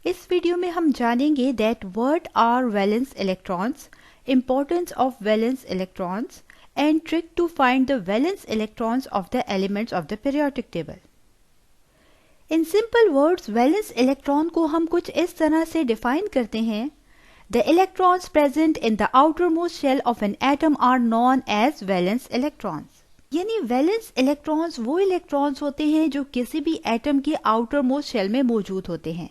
इस वीडियो में हम जानेंगे that what are valence electrons, importance of valence electrons and trick to find the valence electrons of the elements of the periodic table. In simple words, valence electron को हम कुछ इस तरह से define करते हैं. The electrons present in the outermost shell of an atom are known as valence electrons. यानी valence electrons वो इलेक्ट्रॉन्स होते हैं जो किसी भी एटम के आउटर मोस्ट शेल में मौजूद होते हैं.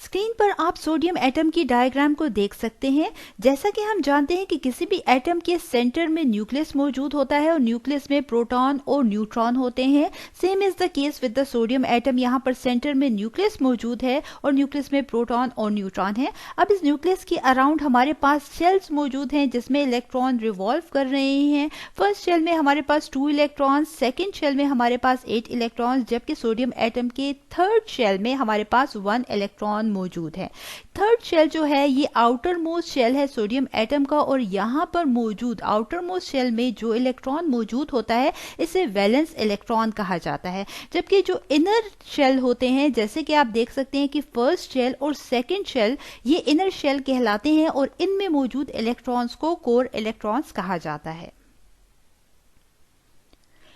स्क्रीन पर आप सोडियम एटम की डायग्राम को देख सकते हैं. जैसा कि हम जानते हैं कि किसी भी एटम के सेंटर में न्यूक्लियस मौजूद होता है और न्यूक्लियस में प्रोटॉन और न्यूट्रॉन होते हैं. Same is the case with the sodium atom. यहाँ पर सेंटर में न्यूक्लियस मौजूद है और न्यूक्लियस में प्रोटॉन और न्यूट्रॉन है. अब इस न्यूक्लियस के अराउंड हमारे पास शेल्स मौजूद हैं जिसमें इलेक्ट्रॉन रिवॉल्व कर रहे हैं. फर्स्ट शेल में हमारे पास 2 इलेक्ट्रॉन, सेकेंड शेल में हमारे पास 8 इलेक्ट्रॉन, जबकि सोडियम एटम के थर्ड शेल में हमारे पास 1 इलेक्ट्रॉन मौजूद है. थर्ड शेल जो है ये आउटर मोस्ट शेल है सोडियम एटम का और यहाँ पर मौजूद आउटर मोस्ट शेल में जो इलेक्ट्रॉन मौजूद होता है इसे वैलेंस इलेक्ट्रॉन कहा जाता है. जबकि जो इनर शेल होते हैं, जैसे कि आप देख सकते हैं कि फर्स्ट शेल और सेकेंड शेल ये इनर शेल कहलाते हैं और इनमें मौजूद इलेक्ट्रॉन्स को कोर इलेक्ट्रॉन्स कहा जाता है.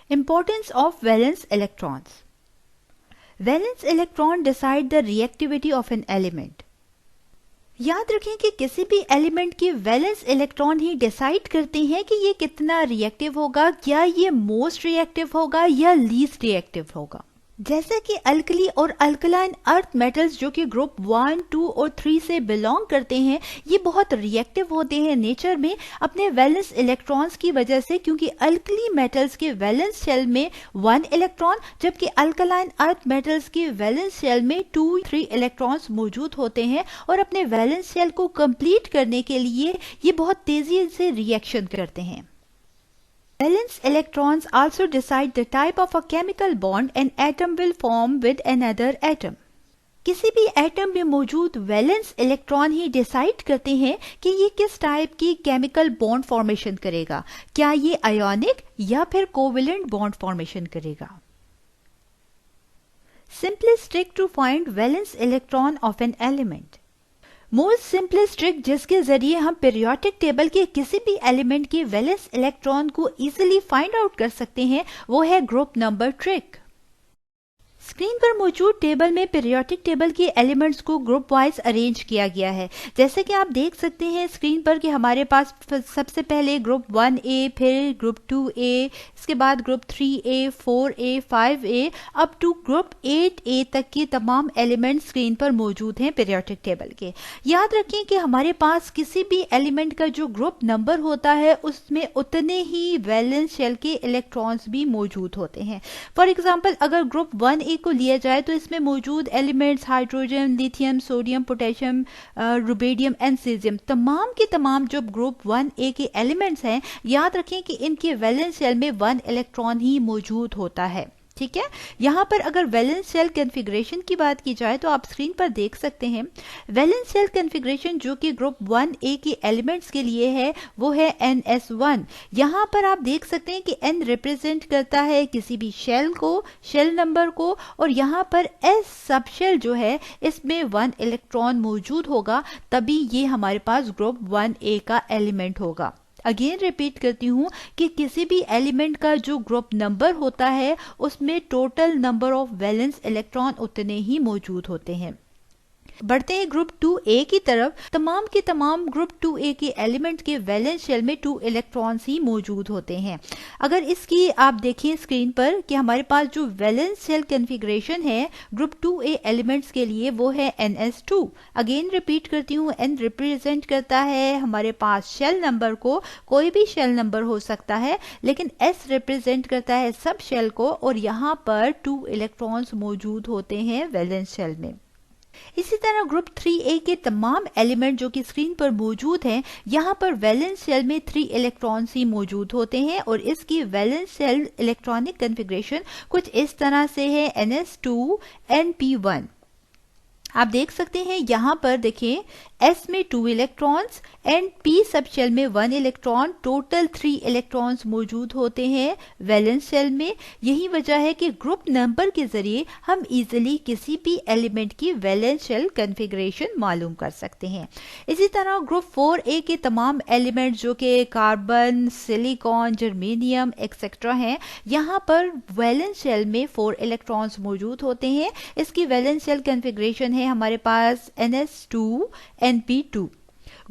Importance of valence electrons. Valence electron decide the reactivity of an element. याद रखें कि किसी भी एलिमेंट की वैलेंस इलेक्ट्रॉन ही डिसाइड करते हैं कि ये कितना रिएक्टिव होगा, क्या ये मोस्ट रिएक्टिव होगा या लीस्ट रिएक्टिव होगा. जैसे कि अल्कली और अल्कलाइन अर्थ मेटल्स जो कि ग्रुप 1, 2 और 3 से बिलोंग करते हैं, ये बहुत रिएक्टिव होते हैं नेचर में अपने वैलेंस इलेक्ट्रॉन्स की वजह से, क्योंकि अल्कली मेटल्स के वैलेंस शेल में 1 इलेक्ट्रॉन जबकि अल्कलाइन अर्थ मेटल्स के वैलेंस शेल में 2-3 इलेक्ट्रॉन्स मौजूद होते हैं और अपने वैलेंस शेल को कंप्लीट करने के लिए ये बहुत तेजी से रिएक्शन करते हैं. Valence electrons also decide the type of a chemical bond an atom will form with another atom. किसी भी एटम में मौजूद वैलेंस इलेक्ट्रॉन ही डिसाइड करते हैं कि ये किस टाइप की केमिकल बॉन्ड फॉर्मेशन करेगा. क्या ये आयोनिक या फिर कोवेलेंट बॉन्ड फॉर्मेशन करेगा. Simplest trick to find valence electron of an element. Most simplest trick जिसके जरिए हम पीरियोडिक टेबल के किसी भी एलिमेंट के वैलेंस इलेक्ट्रॉन को इजीली फाइंड आउट कर सकते हैं वो है ग्रुप नंबर ट्रिक. स्क्रीन पर मौजूद टेबल में पीरियोडिक टेबल के एलिमेंट्स को ग्रुप वाइज अरेंज किया गया है. जैसे कि आप देख सकते हैं स्क्रीन पर कि हमारे पास सबसे पहले ग्रुप 1A, फिर ग्रुप 2A, इसके बाद group 3A, 4A, 5A up to group 8A तक के तमाम एलिमेंट्स स्क्रीन पर मौजूद हैं पीरियोडिक टेबल के. याद रखें कि हमारे पास किसी भी एलिमेंट का जो ग्रुप नंबर होता है उसमें उतने ही वैलेंस शेल के इलेक्ट्रॉन्स भी मौजूद होते हैं. फॉर एग्जाम्पल अगर ग्रुप 1A को लिया जाए तो इसमें मौजूद elements hydrogen, lithium, sodium, potassium, rubidium and caesium, तमाम के तमाम जो ग्रुप 1A के एलिमेंट्स हैं, याद रखें कि इनके वैलेंस शेल में 1 इलेक्ट्रॉन ही मौजूद होता है. ठीक है. यहाँ पर अगर वैलेंस शेल कॉन्फ़िगरेशन की बात की जाए तो आप स्क्रीन पर देख सकते हैं वैलेंस शेल कॉन्फ़िगरेशन जो कि ग्रुप 1A के एलिमेंट्स के लिए है वो है NS1. यहाँ पर आप देख सकते हैं कि N रिप्रेजेंट करता है किसी भी शेल को, शेल नंबर को, और यहाँ पर S सब शेल जो है इसमें 1 इलेक्ट्रॉन मौजूद होगा, तभी ये हमारे पास ग्रुप 1A का एलिमेंट होगा. अगेन रिपीट करती हूँ कि किसी भी एलिमेंट का जो ग्रुप नंबर होता है उसमें total number of valence electron उतने ही मौजूद होते हैं. बढ़ते हैं ग्रुप 2A की तरफ. तमाम के तमाम ग्रुप 2A के एलिमेंट के वैलेंस शेल में 2 इलेक्ट्रॉन्स ही मौजूद होते हैं. अगर इसकी आप देखें स्क्रीन पर कि हमारे पास जो वैलेंस शेल कॉन्फ़िगरेशन है ग्रुप 2A एलिमेंट्स के लिए वो है NS2. अगेन रिपीट करती हूँ, N रिप्रेजेंट करता है हमारे पास शेल नंबर को, कोई भी शेल नंबर हो सकता है, लेकिन S रिप्रेजेंट करता है सब शेल को और यहाँ पर 2 इलेक्ट्रॉन्स मौजूद होते हैं वैलेंस शेल में. इसी तरह ग्रुप 3A के तमाम एलिमेंट जो कि स्क्रीन पर मौजूद हैं, यहाँ पर वैलेंस शेल में 3 इलेक्ट्रॉन्स ही मौजूद होते हैं और इसकी वैलेंस शेल इलेक्ट्रॉनिक कॉन्फ़िगरेशन कुछ इस तरह से है NS2 NP1. आप देख सकते हैं यहाँ पर देखिए S में 2 electrons and P sub shell में 1 इलेक्ट्रॉन, टोटल 3 इलेक्ट्रॉन्स मौजूद होते हैं वैलेंस शेल में। यही वजह है कि ग्रुप नंबर के जरिए हम इजीली किसी भी एलिमेंट की वैलेंस शेल कॉन्फ़िगरेशन मालूम कर सकते हैं। इसी तरह ग्रुप 4A के तमाम एलिमेंट जो कि कार्बन, सिलिकॉन, जर्मेनियम एक्सेट्रा हैं, यहाँ पर वैलेंस शेल में 4 इलेक्ट्रॉन्स मौजूद होते हैं। इसकी वैलेंस शेल कॉन्फ़िगरेशन है हमारे पास NS2 NP2।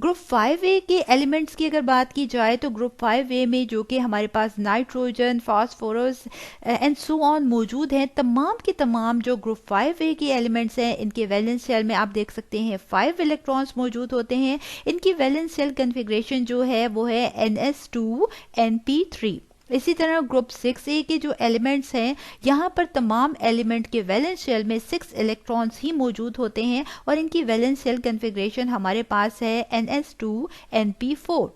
ग्रुप 5A के एलिमेंट्स की अगर बात की जाए तो ग्रुप 5A में जो कि हमारे पास nitrogen, phosphorus and so on मौजूद हैं, तमाम के तमाम जो ग्रुप 5A के एलिमेंट्स हैं इनके वैलेंस शेल में आप देख सकते हैं 5 इलेक्ट्रॉन्स मौजूद होते हैं। इनकी वैलेंस शेल कॉन्फ़िगरेशन जो है वो है NS2 NP3। इसी तरह ग्रुप 6A के जो एलिमेंट्स हैं यहाँ पर तमाम एलिमेंट के वैलेंस शेल में 6 इलेक्ट्रॉन्स ही मौजूद होते हैं और इनकी वैलेंस शेल कॉन्फ़िगरेशन हमारे पास है NS2 NP4।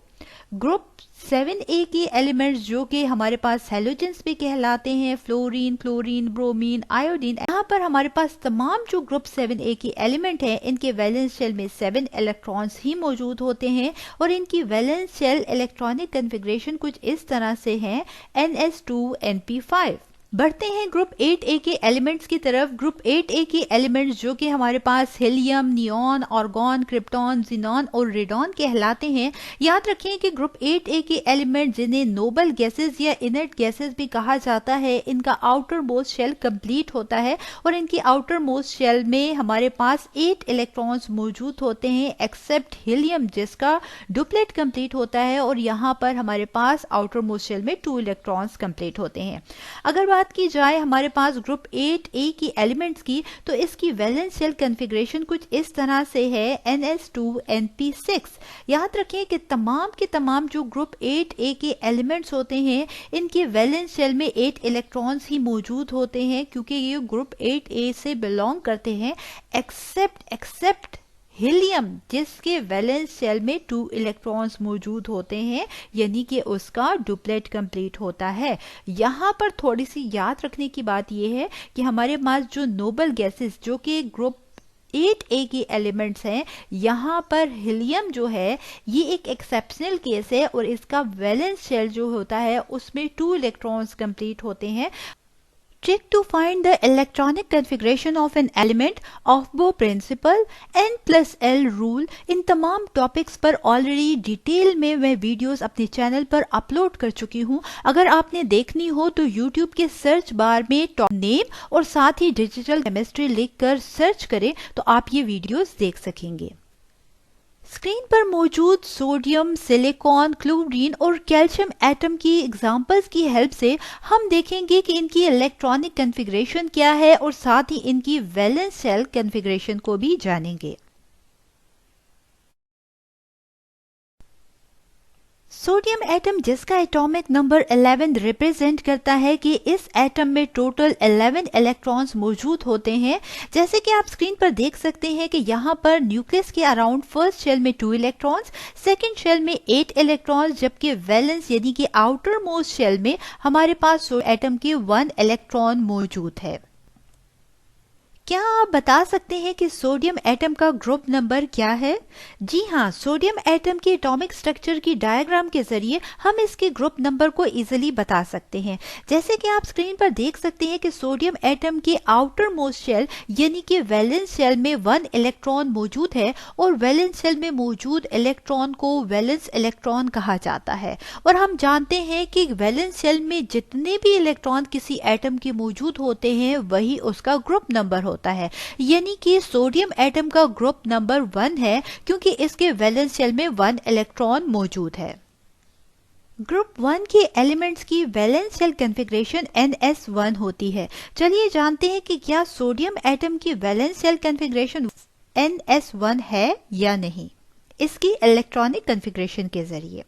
ग्रुप 7A के एलिमेंट्स जो कि हमारे पास हैलोजेंस भी कहलाते हैं, फ्लोरीन, क्लोरीन, ब्रोमीन, आयोडीन, यहाँ पर हमारे पास तमाम जो ग्रुप 7A के एलिमेंट हैं इनके वैलेंस शेल में 7 इलेक्ट्रॉन्स ही मौजूद होते हैं और इनकी वैलेंस शेल इलेक्ट्रॉनिक कॉन्फ़िगरेशन कुछ इस तरह से है NS2 NP5। बढ़ते हैं ग्रुप 8A के एलिमेंट्स की तरफ। ग्रुप 8A के एलिमेंट्स जो कि हमारे पास helium, neon, argon, krypton, xenon और रेडॉन कहलाते हैं। याद रखें कि ग्रुप 8A के एलिमेंट जिन्हें नोबल गैसेस या इनर्ट गैसेस भी कहा जाता है, इनका आउटर मोस्ट शेल कंप्लीट होता है और इनकी आउटर मोस्ट शेल में हमारे पास 8 इलेक्ट्रॉन्स मौजूद होते हैं एक्सेप्ट हीलियम जिसका डुप्लेट कंप्लीट होता है और यहाँ पर हमारे पास आउटर मोस्ट शेल में 2 इलेक्ट्रॉन्स कंप्लीट होते हैं। अगर बात की जाए हमारे पास ग्रुप 8A की एलिमेंट्स की तो इसकी वैलेंस शेल कॉन्फ़िगरेशन कुछ इस तरह से है NS2 NP6। याद रखें कि तमाम के तमाम जो ग्रुप 8A के एलिमेंट्स होते हैं इनके वैलेंस शेल में 8 इलेक्ट्रॉन्स ही मौजूद होते हैं क्योंकि ये ग्रुप 8A से बिलोंग करते हैं एक्सेप्ट हीलियम जिसके वैलेंस शेल में 2 इलेक्ट्रॉन्स मौजूद होते हैं, यानी कि उसका डुप्लेट कंप्लीट होता है। यहाँ पर थोड़ी सी याद रखने की बात यह है कि हमारे पास जो नोबल गैसेस जो कि ग्रुप 8A के एलिमेंट्स हैं, यहाँ पर हीलियम जो है ये एक एक्सेप्शनल केस है और इसका वैलेंस शेल जो होता है उसमें 2 इलेक्ट्रॉन्स कंप्लीट होते हैं। Trick to find the electronic configuration of an element of Bohr principle N+L rule। इन तमाम टॉपिक्स पर ऑलरेडी डिटेल में मैं वीडियोस अपने चैनल पर अपलोड कर चुकी हूँ। अगर आपने देखनी हो तो YouTube के सर्च बार में टॉप नेम और साथ ही डिजिटल केमिस्ट्री लिखकर सर्च करें तो आप ये वीडियोस देख सकेंगे। स्क्रीन पर मौजूद सोडियम, सिलिकॉन, क्लोरीन और कैल्शियम एटम की एग्जांपल्स की हेल्प से हम देखेंगे कि इनकी इलेक्ट्रॉनिक कॉन्फ़िगरेशन क्या है और साथ ही इनकी वैलेंस शेल कॉन्फ़िगरेशन को भी जानेंगे। सोडियम एटम जिसका एटॉमिक नंबर 11 रिप्रेजेंट करता है कि इस एटम में टोटल 11 इलेक्ट्रॉन्स मौजूद होते हैं। जैसे कि आप स्क्रीन पर देख सकते हैं कि यहाँ पर न्यूक्लियस के अराउंड फर्स्ट शेल में 2 इलेक्ट्रॉन्स, सेकंड शेल में 8 इलेक्ट्रॉन्स, जबकि वैलेंस यानी कि आउटर मोस्ट शेल में हमारे पास एटम के 1 इलेक्ट्रॉन मौजूद है। क्या आप बता सकते हैं कि सोडियम एटम का ग्रुप नंबर क्या है? जी हाँ, सोडियम एटम के एटॉमिक स्ट्रक्चर की डायग्राम के जरिए हम इसके ग्रुप नंबर को इजीली बता सकते हैं। जैसे कि आप स्क्रीन पर देख सकते हैं कि सोडियम एटम के आउटर मोस्ट शेल यानी कि वैलेंस शेल में 1 इलेक्ट्रॉन मौजूद है और वैलेंस शेल में मौजूद इलेक्ट्रॉन को वैलेंस इलेक्ट्रॉन कहा जाता है। और हम जानते हैं कि वैलेंस शेल में जितने भी इलेक्ट्रॉन किसी एटम के मौजूद होते हैं वही उसका ग्रुप नंबर होता है, यानी कि सोडियम एटम का ग्रुप नंबर 1 है क्योंकि इसके वैलेंस शेल में 1 इलेक्ट्रॉन मौजूद है। ग्रुप 1 के एलिमेंट्स की वैलेंस शेल कॉन्फ़िगरेशन NS1 होती है। चलिए जानते हैं कि क्या सोडियम एटम की वैलेंस शेल कॉन्फ़िगरेशन NS1 है या नहीं, इसकी इलेक्ट्रॉनिक कॉन्फ़िगरेशन के जरिए।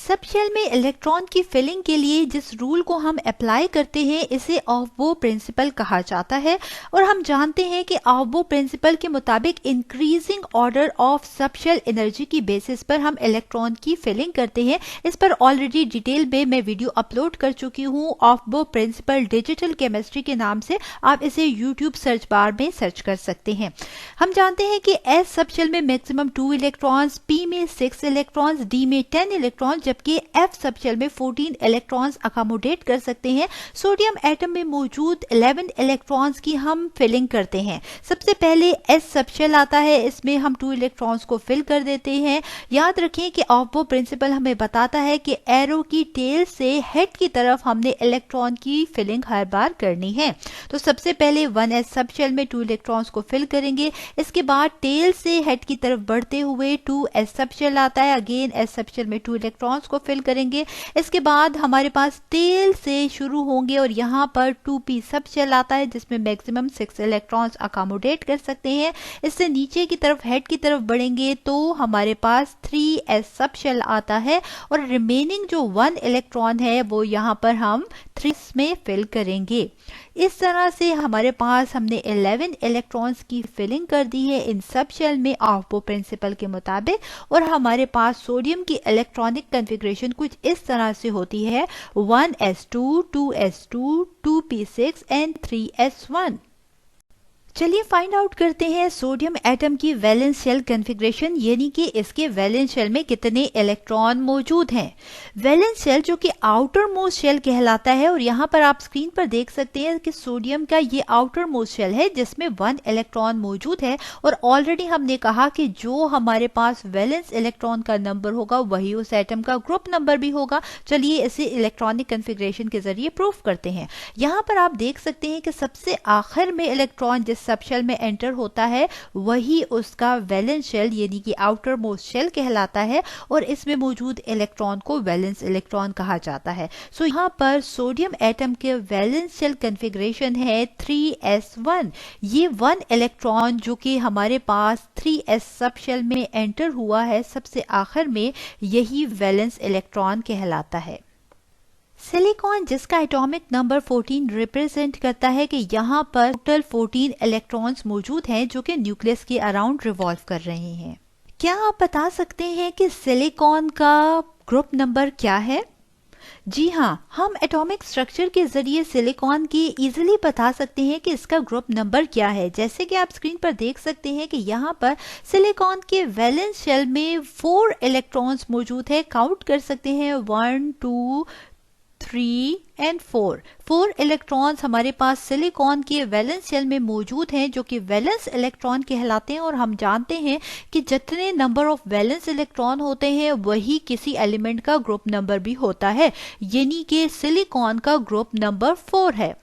सब शेल में इलेक्ट्रॉन की फिलिंग के लिए जिस रूल को हम अप्लाई करते हैं इसे ऑफ-बो प्रिंसिपल कहा जाता है और हम जानते हैं कि ऑफ-बो प्रिंसिपल के मुताबिक increasing order of sub shell energy की बेसिस पर हम इलेक्ट्रॉन की फिलिंग करते हैं। इस पर ऑलरेडी डिटेल में मैं वीडियो अपलोड कर चुकी हूँ, ऑफ-बो प्रिंसिपल डिजिटल केमिस्ट्री के नाम से। आप इसे यूट्यूब सर्च बार में सर्च कर सकते हैं। हम जानते हैं कि एस सब शेल में मैक्सिमम 2 इलेक्ट्रॉन्स, पी में 6 इलेक्ट्रॉन्स, डी में 10 इलेक्ट्रॉन्स, जबकि एफ सब शेल में 14 इलेक्ट्रॉन्स अकोमोडेट कर सकते हैं। सोडियम एटम में मौजूद 11 इलेक्ट्रॉन्स की हम फिलिंग करते हैं। सबसे पहले एस सब शेल आता है, इसमें हम 2 इलेक्ट्रॉन्स को फिल कर देते हैं। याद रखें कि ऑफ-बो प्रिंसिपल हमें बताता है कि एरो की टेल से हेड की तरफ हमने इलेक्ट्रॉन की फिलिंग हर बार करनी है। तो सबसे पहले 1s सब शेल में 2 इलेक्ट्रॉन्स को फिल करेंगे। इसके बाद टेल से हेड की तरफ बढ़ते हुए 2s सब शेल आता है, अगेन एस सब शेल में 2 इलेक्ट्रॉन्स को फिल करेंगे। इसके बाद हमारे पास टेल से शुरू होंगे और यहाँ पर 2p सब शेल आता है जिसमें मैक्सिमम 6 इलेक्ट्रॉन्स अकोमोडेट कर सकते हैं। इससे नीचे की तरफ हेड की तरफ बढ़ेंगे तो हमारे पास 3s सब शेल आता है और रिमेनिंग जो 1 इलेक्ट्रॉन है वो यहाँ पर हम 3 में फिल करेंगे। इस तरह से हमारे पास हमने 11 इलेक्ट्रॉन्स की फिलिंग कर दी है इन सब शेल में ऑफ-बो प्रिंसिपल के मुताबिक, और हमारे पास सोडियम की इलेक्ट्रॉनिक कॉन्फ़िगरेशन कुछ इस तरह से होती है 1s2, 2s2, 2p6 and 3s1। चलिए फाइंड आउट करते हैं सोडियम एटम की वैलेंस शेल कॉन्फ़िगरेशन, यानी कि इसके वैलेंस शेल में कितने इलेक्ट्रॉन मौजूद हैं। वैलेंस शेल जो कि आउटर मोस्ट शेल कहलाता है, और यहाँ पर आप स्क्रीन पर देख सकते हैं कि सोडियम का ये आउटर मोस्ट शेल है जिसमें 1 इलेक्ट्रॉन मौजूद है। और ऑलरेडी हमने कहा कि जो हमारे पास वैलेंस इलेक्ट्रॉन का नंबर होगा वही उस एटम का ग्रुप नंबर भी होगा। चलिए इसे इलेक्ट्रॉनिक कॉन्फ़िगरेशन के जरिए प्रूफ करते हैं। यहाँ पर आप देख सकते हैं कि सबसे आखिर में इलेक्ट्रॉन जिस सब शेल में एंटर होता है वही उसका वैलेंस शेल यानी कि आउटर मोस्ट शेल कहलाता है, और इसमें मौजूद इलेक्ट्रॉन को वैलेंस इलेक्ट्रॉन कहा जाता है। सो यहाँ पर सोडियम एटम के वैलेंस शेल कॉन्फ़िगरेशन है 3s1। ये 1 इलेक्ट्रॉन जो कि हमारे पास 3s सब शेल में एंटर हुआ है सबसे आखिर में, यही वैलेंस इलेक्ट्रॉन कहलाता है। सिलिकॉन जिसका एटॉमिक नंबर 14 रिप्रेजेंट करता है कि यहाँ पर टोटल 14 इलेक्ट्रॉन्स मौजूद हैं जो कि न्यूक्लियस के अराउंड रिवॉल्व कर रहे हैं। क्या आप बता सकते हैं कि सिलिकॉन का ग्रुप नंबर क्या है? जी हाँ, हम एटॉमिक स्ट्रक्चर के जरिए सिलिकॉन की इजीली बता सकते हैं कि इसका ग्रुप नंबर क्या है। जैसे कि आप स्क्रीन पर देख सकते हैं कि यहाँ पर सिलिकॉन के वैलेंस शेल में 4 इलेक्ट्रॉन्स मौजूद है। काउंट कर सकते हैं 1, 2, 3 एंड 4 इलेक्ट्रॉन्स हमारे पास सिलिकॉन के वैलेंस शेल में मौजूद हैं जो कि वैलेंस इलेक्ट्रॉन कहलाते हैं। और हम जानते हैं कि जितने नंबर ऑफ वैलेंस इलेक्ट्रॉन होते हैं वही किसी एलिमेंट का ग्रुप नंबर भी होता है, यानी कि सिलिकॉन का ग्रुप नंबर 4 है।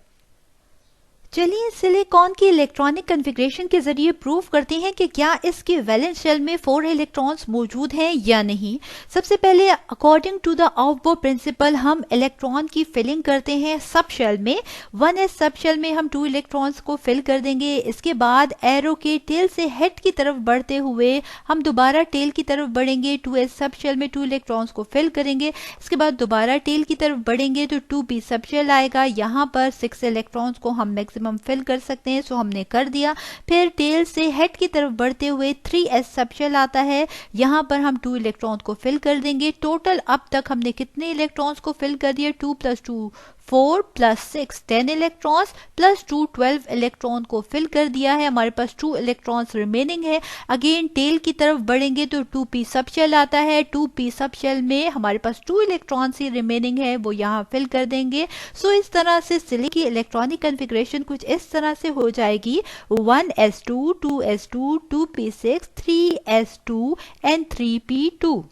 चलिए सिलिकॉन की इलेक्ट्रॉनिक कॉन्फ़िगरेशन के जरिए प्रूफ करते हैं कि क्या इसके वैलेंस शेल में 4 इलेक्ट्रॉन्स मौजूद हैं या नहीं। सबसे पहले अकॉर्डिंग टू द ऑफ-बो प्रिंसिपल हम इलेक्ट्रॉन की फिलिंग करते हैं सब शेल में। 1s सब शेल में हम 2 इलेक्ट्रॉन्स को फिल कर देंगे। इसके बाद एरो के टेल से हेड की तरफ बढ़ते हुए हम दोबारा टेल की तरफ बढ़ेंगे, 2s सब शेल में 2 इलेक्ट्रॉन्स को फिल करेंगे। इसके बाद दोबारा टेल की तरफ बढ़ेंगे तो 2p सब शेल आएगा। यहाँ पर 6 इलेक्ट्रॉन्स को हम मैक्सिमम फिल कर सकते हैं, सो हमने कर दिया। फिर टेल से हेड की तरफ बढ़ते हुए 3s सब शेल आता है, यहाँ पर हम 2 इलेक्ट्रॉन को फिल कर देंगे। टोटल अब तक हमने कितने इलेक्ट्रॉन्स को फिल कर दिए? 2 + 2 4 + 6 10 इलेक्ट्रॉन्स + 2 12 इलेक्ट्रॉन को फिल कर दिया है। हमारे पास 2 इलेक्ट्रॉन्स रिमेनिंग है। अगेन टेल की तरफ बढ़ेंगे तो 2p सब शेल आता है। 2p सब शेल में हमारे पास 2 इलेक्ट्रॉन्स ही रिमेनिंग है, वो यहाँ फिल कर देंगे। सो इस तरह से सिलिकॉन की इलेक्ट्रॉनिक कॉन्फ़िगरेशन कुछ इस तरह से हो जाएगी 1s2, 2s2, 2p6, 3s2 and 3p2।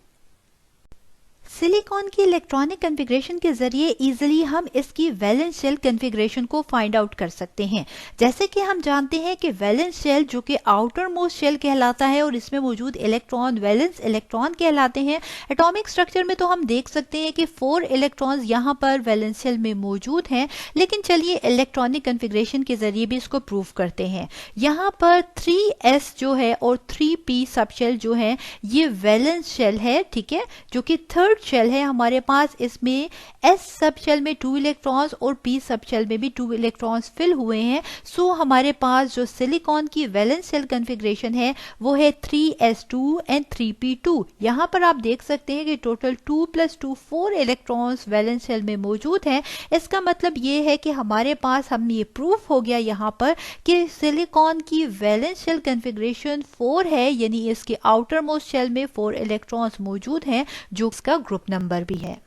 Silicon की इलेक्ट्रॉनिक कॉन्फ़िगरेशन के जरिए इजीली हम इसकी वैलेंस शेल कॉन्फ़िगरेशन को फाइंड आउट कर सकते हैं। जैसे कि हम जानते हैं कि वैलेंस शेल जो कि आउटर मोस्ट शेल कहलाता है और इसमें मौजूद इलेक्ट्रॉन वैलेंस इलेक्ट्रॉन कहलाते हैं। एटॉमिक स्ट्रक्चर में तो हम देख सकते हैं कि 4 इलेक्ट्रॉन्स यहाँ पर वैलेंस शेल में मौजूद हैं, लेकिन चलिए इलेक्ट्रॉनिक कॉन्फ़िगरेशन के जरिए भी इसको प्रूव करते हैं। यहाँ पर 3s जो है और 3p सब शेल जो है ये वैलेंस शेल है, ठीक है, जो कि थर्ड शेल है हमारे पास, इसमें S सब शेल में 2 इलेक्ट्रॉन्स और P सब शेल में भी 2 इलेक्ट्रॉन्स फिल हुए हैं। सो हमारे पास जो सिलिकॉन की वैलेंस शेल कॉन्फ़िगरेशन है वो है 3s2 एंड 3p2। यहाँ पर आप देख सकते हैं कि टोटल 2 + 2 4 इलेक्ट्रॉन्स वैलेंस शेल में मौजूद हैं। इसका मतलब ये है कि हमारे पास हम ये प्रूफ हो गया यहाँ पर कि सिलिकॉन की वैलेंस शेल कॉन्फ़िगरेशन 4 है, यानी इसके आउटर मोस्ट शेल में 4 इलेक्ट्रॉन्स मौजूद हैं जो इसका ग्रुप नंबर भी है।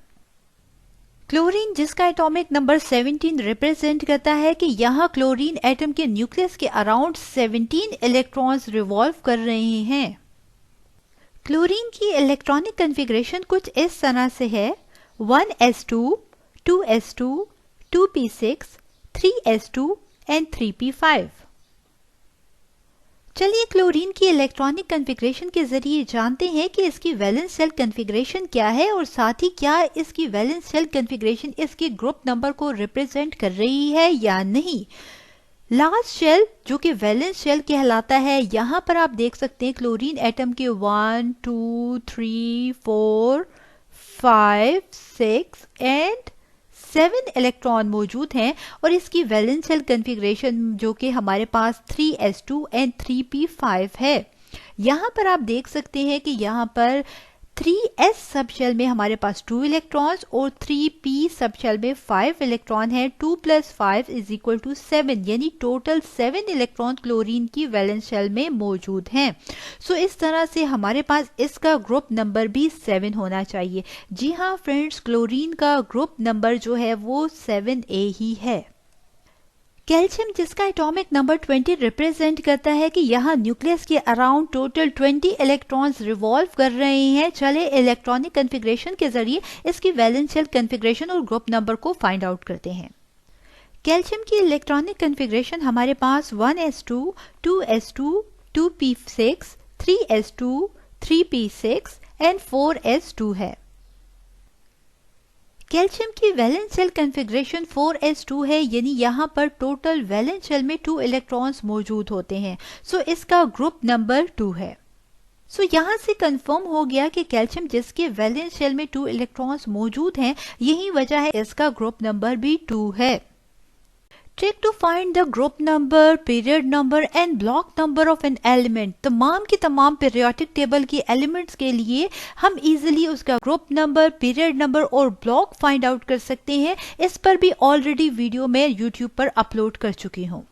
क्लोरीन जिसका एटॉमिक नंबर 17 रिप्रेजेंट करता है कि यहाँ क्लोरीन एटम के न्यूक्लियस के अराउंड 17 इलेक्ट्रॉन्स रिवॉल्व कर रहे हैं। क्लोरीन की इलेक्ट्रॉनिक कॉन्फ़िगरेशन कुछ इस तरह से है 1s2, 2s2, 2p6, 3s2 and 3p5। चलिए क्लोरीन की इलेक्ट्रॉनिक कॉन्फ़िगरेशन के जरिए जानते हैं कि इसकी वैलेंस शेल कॉन्फ़िगरेशन क्या है और साथ ही क्या इसकी वैलेंस शेल कॉन्फ़िगरेशन इसके ग्रुप नंबर को रिप्रेजेंट कर रही है या नहीं। लास्ट शेल जो कि वैलेंस शेल कहलाता है, यहाँ पर आप देख सकते हैं क्लोरीन एटम के 1, 2, 3, 4, 5, 6 एंड 7 इलेक्ट्रॉन मौजूद हैं और इसकी वैलेंस शेल कॉन्फ़िगरेशन जो कि हमारे पास 3s2 एंड 3p5 है। यहाँ पर आप देख सकते हैं कि यहाँ पर 3s सब शेल में हमारे पास 2 इलेक्ट्रॉन्स और 3p सब शेल में 5 इलेक्ट्रॉन है। 2 + 5 = 7, यानी टोटल 7 इलेक्ट्रॉन क्लोरीन की वैलेंस शेल में मौजूद हैं। सो इस तरह से हमारे पास इसका ग्रुप नंबर भी 7 होना चाहिए। जी हाँ फ्रेंड्स, क्लोरीन का ग्रुप नंबर जो है वो 7a ही है। कैल्शियम जिसका एटॉमिक नंबर 20 रिप्रेजेंट करता है कि यहाँ न्यूक्लियस के अराउंड टोटल 20 इलेक्ट्रॉन्स रिवॉल्व कर रहे हैं। चले इलेक्ट्रॉनिक कॉन्फ़िगरेशन के जरिए इसकी वैलेंस शेल कॉन्फ़िगरेशन और ग्रुप नंबर को फाइंड आउट करते हैं। कैल्शियम की इलेक्ट्रॉनिक कॉन्फ़िगरेशन हमारे पास 1s2, 2s2, 2p6, 3s2, 3p6 and 4s2 है। कैल्शियम की वैलेंस शेल कॉन्फ़िगरेशन 4s2 है, यानी यहाँ पर टोटल वैलेंस शेल में 2 इलेक्ट्रॉन्स मौजूद होते हैं। सो इसका ग्रुप नंबर 2 है। सो यहाँ से कंफर्म हो गया कि कैल्शियम जिसके वैलेंस शेल में 2 इलेक्ट्रॉन्स मौजूद हैं, यही वजह है इसका ग्रुप नंबर भी 2 है। Trick to find the group number, period number and block number of an element। तमाम की तमाम पीरियोडिक टेबल के एलिमेंट्स के लिए हम इजीली उसका ग्रुप नंबर, पीरियड नंबर और ब्लॉक फाइंड आउट कर सकते हैं। इस पर भी ऑलरेडी वीडियो मैं यूट्यूब पर अपलोड कर चुकी हूँ।